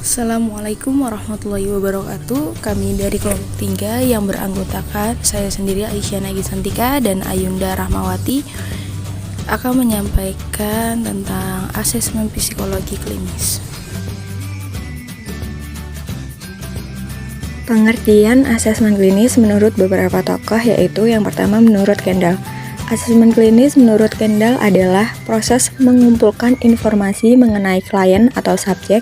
Assalamualaikum warahmatullahi wabarakatuh. Kami dari kelompok 3 yang beranggotakan saya sendiri Aisyah Nagisantika dan Ayunda Rahmawati akan menyampaikan tentang asesmen psikologi klinis. Pengertian asesmen klinis menurut beberapa tokoh yaitu yang pertama menurut Kendall. Asesmen klinis menurut Kendall adalah proses mengumpulkan informasi mengenai klien atau subjek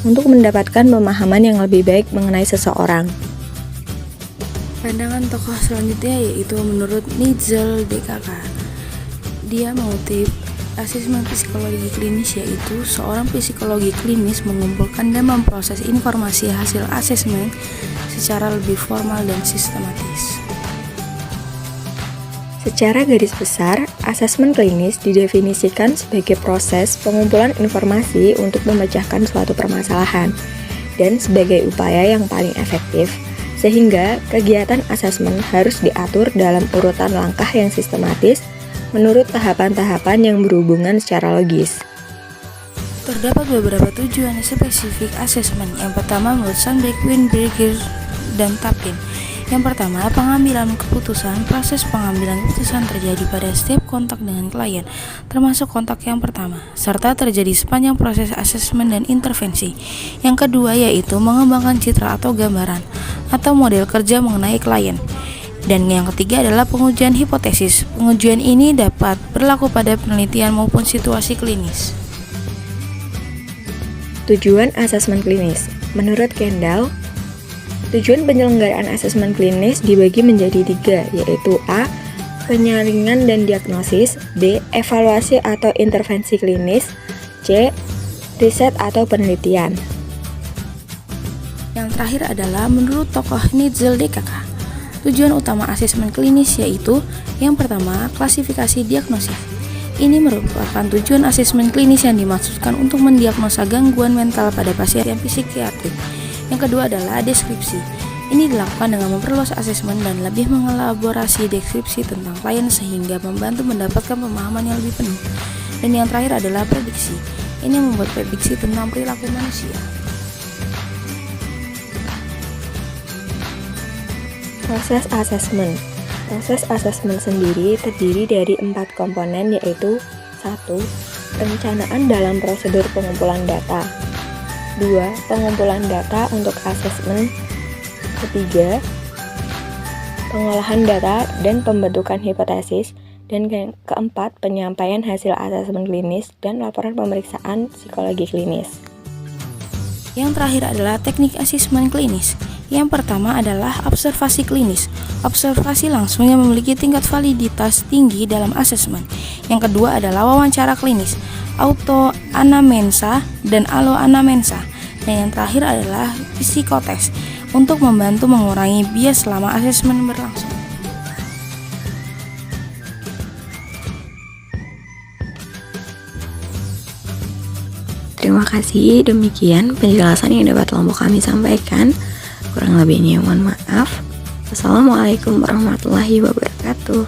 untuk mendapatkan pemahaman yang lebih baik mengenai seseorang. Pandangan tokoh selanjutnya yaitu menurut Nigel DKK. Dia mengutip asesmen psikologi klinis yaitu seorang psikologi klinis mengumpulkan dan memproses informasi hasil asesmen secara lebih formal dan sistematis. Secara garis besar, asesmen klinis didefinisikan sebagai proses pengumpulan informasi untuk memecahkan suatu permasalahan dan sebagai upaya yang paling efektif, sehingga kegiatan asesmen harus diatur dalam urutan langkah yang sistematis menurut tahapan-tahapan yang berhubungan secara logis. Terdapat beberapa tujuan spesifik asesmen. Yang pertama menurut Sandbeck, Weinberger, dan Tapin. Yang pertama, pengambilan keputusan. Proses pengambilan keputusan terjadi pada setiap kontak dengan klien, termasuk kontak yang pertama, serta terjadi sepanjang proses asesmen dan intervensi. Yang kedua yaitu mengembangkan citra atau gambaran atau model kerja mengenai klien. Dan yang ketiga adalah pengujian hipotesis. Pengujian ini dapat berlaku pada penelitian maupun situasi klinis. Tujuan asesmen klinis. Menurut Kendall, tujuan penyelenggaraan asesmen klinis dibagi menjadi 3, yaitu A. Penyaringan dan diagnosis, B. Evaluasi atau intervensi klinis, C. Riset atau penelitian. Yang terakhir adalah menurut tokoh Nigel DKK. Tujuan utama asesmen klinis yaitu yang pertama, klasifikasi diagnosis. Ini merupakan tujuan asesmen klinis yang dimaksudkan untuk mendiagnosa gangguan mental pada pasien yang psikiatrik. Yang kedua adalah deskripsi. Ini dilakukan dengan memperluas asesmen dan lebih mengelaborasi deskripsi tentang klien sehingga membantu mendapatkan pemahaman yang lebih penuh. Dan yang terakhir adalah prediksi. Ini membuat prediksi tentang perilaku manusia. Proses asesmen. Proses asesmen sendiri terdiri dari 4 komponen yaitu 1. Perencanaan dalam prosedur pengumpulan data, 2. Pengumpulan data untuk asesmen, ketiga, pengolahan data dan pembentukan hipotesis, dan keempat, penyampaian hasil asesmen klinis dan laporan pemeriksaan psikologi klinis. Yang terakhir adalah teknik asesmen klinis. Yang pertama adalah observasi klinis. Observasi langsung yang memiliki tingkat validitas tinggi dalam asesmen. Yang kedua adalah wawancara klinis, auto-anamnesa dan alo-anamnesa. Dan yang terakhir adalah psikotes untuk membantu mengurangi bias selama asesmen berlangsung. Terima kasih, demikian penjelasan yang dapat kelompok kami sampaikan. Kurang lebihnya mohon maaf. Wassalamualaikum warahmatullahi wabarakatuh.